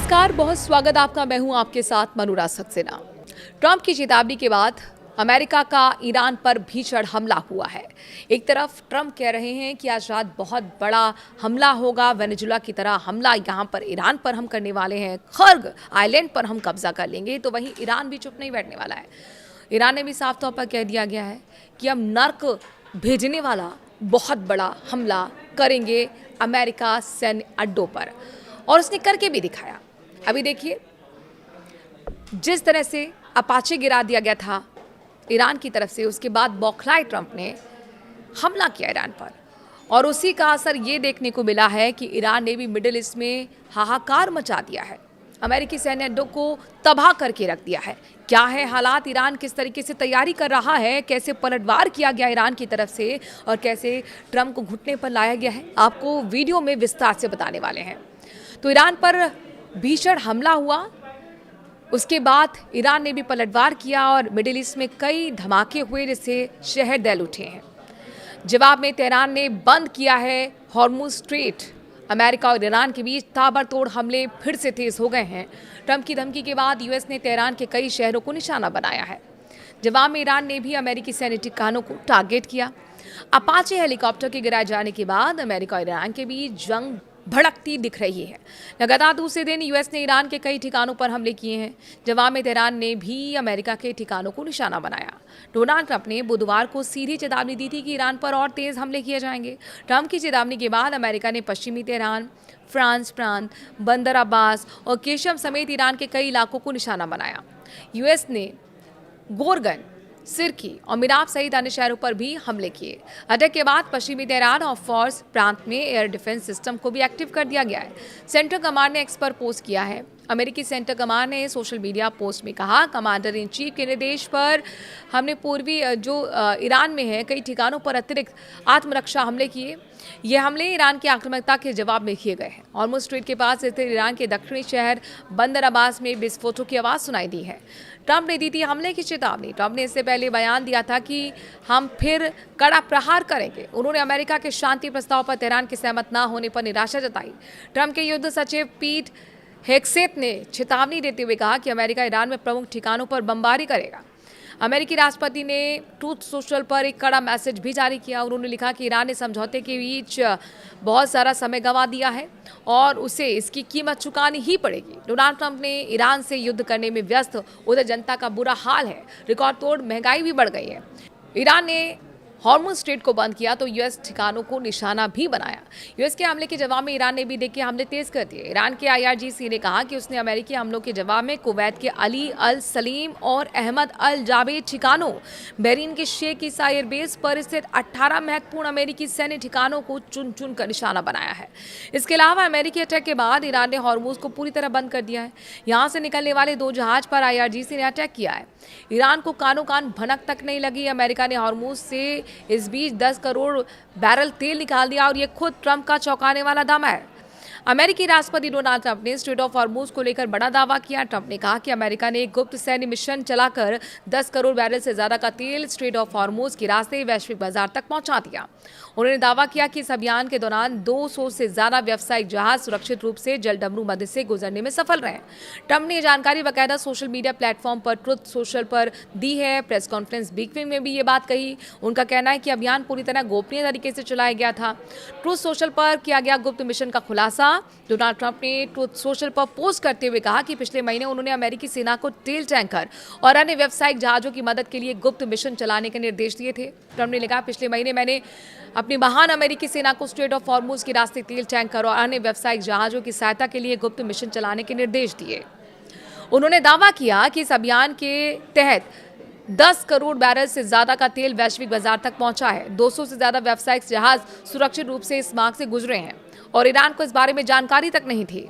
नमस्कार, बहुत स्वागत आपका। मैं हूं आपके साथ मनुरा सक्सेना। ट्रंप की चेतावनी के बाद अमेरिका का ईरान पर भीषण हमला हुआ है। एक तरफ ट्रंप कह रहे हैं कि आज रात बहुत बड़ा हमला होगा, वेनेजुला की तरह हमला यहां पर ईरान पर हम करने वाले हैं, खर्ग आइलैंड पर हम कब्जा कर लेंगे। तो वहीं ईरान भी चुप नहीं बैठने वाला है। ईरान ने भी साफ तौर पर कह दिया गया है कि हम नर्क भेजने वाला बहुत बड़ा हमला करेंगे अमेरिका सैन्य अड्डों पर, और उसने करके भी दिखाया। अभी देखिए, जिस तरह से अपाचे गिरा दिया गया था ईरान की तरफ से, उसके बाद बौखलाए ट्रंप ने हमला किया ईरान पर, और उसी का असर ये देखने को मिला है कि ईरान ने भी मिडिल ईस्ट में हाहाकार मचा दिया है, अमेरिकी सैन्य अड्डों को तबाह करके रख दिया है। क्या है हालात, ईरान किस तरीके से तैयारी कर रहा है, कैसे पलटवार किया गया ईरान की तरफ से, और कैसे ट्रंप को घुटने पर लाया गया है, आपको वीडियो में विस्तार से बताने वाले हैं। तो ईरान पर भीषण हमला हुआ, उसके बाद ईरान ने भी पलटवार किया और मिडिल ईस्ट में कई धमाके हुए जिससे शहर दहल उठे हैं। जवाब में तेहरान ने बंद किया है हॉर्मुज स्ट्रेट। अमेरिका और ईरान के बीच ताबड़तोड़ हमले फिर से तेज हो गए हैं। ट्रंप की धमकी के बाद यूएस ने तेहरान के कई शहरों को निशाना बनाया है। जवाब में ईरान ने भी अमेरिकी सैन्य ठिकानों को टारगेट किया। अपाचे हेलीकॉप्टर के गिराए जाने के बाद अमेरिका और ईरान के बीच जंग भड़कती दिख रही है। लगातार दूसरे दिन यूएस ने ईरान के कई ठिकानों पर हमले किए हैं। जवाब में तेहरान ने भी अमेरिका के ठिकानों को निशाना बनाया। डोनाल्ड ट्रंप ने बुधवार को सीधी चेतावनी दी थी कि ईरान पर और तेज हमले किए जाएंगे। ट्रंप की चेतावनी के बाद अमेरिका ने पश्चिमी तेहरान, फ्रांस प्रांत, बंदर अब्बास और केशम समेत ईरान के कई इलाकों को निशाना बनाया। यूएस ने गोरगन, सिरकी और मिराब सहित अन्य शहरों पर भी हमले किए। अटैक के बाद पश्चिमी तेहरान और फॉर्स प्रांत में एयर डिफेंस सिस्टम को भी एक्टिव कर दिया गया है। सेंट्रल कमांड ने एक्स पर पोस्ट किया है। अमेरिकी सेंट्रल कमांड ने सोशल मीडिया पोस्ट में कहा, कमांडर इन चीफ के निर्देश पर हमने पूर्वी ईरान में है कई ठिकानों पर अतिरिक्त आत्मरक्षा हमले किए। ये हमले ईरान की आक्रामकता के जवाब में किए गए हैं। हॉर्मुज स्ट्रेट के पास स्थित ईरान के दक्षिणी शहर बंदर अब्बास में विस्फोटों की आवाज़ सुनाई दी है। ट्रंप ने दी थी हमले की चेतावनी। ट्रंप ने इससे पहले बयान दिया था कि हम फिर कड़ा प्रहार करेंगे। उन्होंने अमेरिका के शांति प्रस्ताव पर तेहरान के सहमत न होने पर निराशा जताई। ट्रंप के युद्ध सचिव पीट हेग्सेथ ने चेतावनी देते हुए कहा कि अमेरिका ईरान में प्रमुख ठिकानों पर बमबारी करेगा। अमेरिकी राष्ट्रपति ने ट्रूथ सोशल पर एक कड़ा मैसेज भी जारी किया। उन्होंने लिखा कि ईरान ने समझौते के बीच बहुत सारा समय गंवा दिया है और उसे इसकी कीमत चुकानी ही पड़ेगी। डोनाल्ड ट्रंप ने ईरान से युद्ध करने में व्यस्त, उधर जनता का बुरा हाल है, रिकॉर्ड तोड़ महंगाई भी बढ़ गई है। ईरान ने हॉर्मुज स्ट्रेट को बंद किया तो यूएस ठिकानों को निशाना भी बनाया। यूएस के हमले के जवाब में ईरान ने भी देखिए हमले तेज कर दिए। ईरान के IRGC ने कहा कि उसने अमेरिकी हमलों के जवाब में कुवैत के अली अल सलीम और अहमद अल जावेद ठिकानों, बहरीन के शेख ईसा एयरबेस पर स्थित 18 महत्वपूर्ण अमेरिकी सैन्य ठिकानों को चुन चुन कर निशाना बनाया है। इसके अलावा अमेरिकी अटैक के बाद ईरान ने हॉर्मुज को पूरी तरह बंद कर दिया है। यहाँ से निकलने वाले 2 जहाज पर IRGC ने अटैक किया है। ईरान को कानो कान भनक तक नहीं लगी। अमेरिका ने हॉर्मुज से इस बीच 10 करोड़ बैरल तेल निकाल दिया, और ये खुद ट्रंप का चौंकाने वाला दावा है। अमेरिकी राष्ट्रपति डोनाल्ड ट्रंप ने स्ट्रेट ऑफ हॉर्मुज को लेकर बड़ा दावा किया। ट्रंप ने कहा कि अमेरिका ने एक गुप्त सैन्य मिशन चलाकर 10 करोड़ बैरल से ज्यादा का तेल स्ट्रेट ऑफ हॉर्मुज के रास्ते वैश्विक बाजार तक पहुंचा दिया। उन्होंने दावा किया कि इस अभियान के दौरान 200 से ज्यादा व्यावसायिक जहाज सुरक्षित रूप से जलडमरू मध्य से गुजरने में सफल रहे। ट्रंप ने जानकारी बाकायदा सोशल मीडिया प्लेटफॉर्म पर ट्रुथ सोशल पर दी है। प्रेस कॉन्फ्रेंस ब्रीफिंग में भी ये बात कही। उनका कहना है कि अभियान पूरी तरह गोपनीय तरीके से चलाया गया था। ट्रुथ सोशल पर किया गया गुप्त मिशन का खुलासा। डोनाल्ड ट्रंप ने ट्रुथ सोशल पर पोस्ट करते हुए कहा कि पिछले महीने उन्होंने अमेरिकी सेना को तेल टैंकर और अन्य व्यावसायिक जहाजों की मदद के लिए गुप्त मिशन चलाने के निर्देश दिए थे। ट्रंप ने लिखा, पिछले महीने मैंने अपनी महान अमेरिकी सेना को स्ट्रेट ऑफ हॉर्मुज के रास्ते तेल टैंकर और अन्य व्यावसायिक जहाजों की सहायता के लिए गुप्त मिशन चलाने के निर्देश दिए। उन्होंने दावा किया कि इस अभियान के तहत 10 करोड़ बैरल से ज्यादा का तेल वैश्विक बाजार तक पहुंचा है। 200 से ज्यादा व्यावसायिक जहाज सुरक्षित रूप से इस मार्ग से गुजरे हैं और ईरान को इस बारे में जानकारी तक नहीं थी।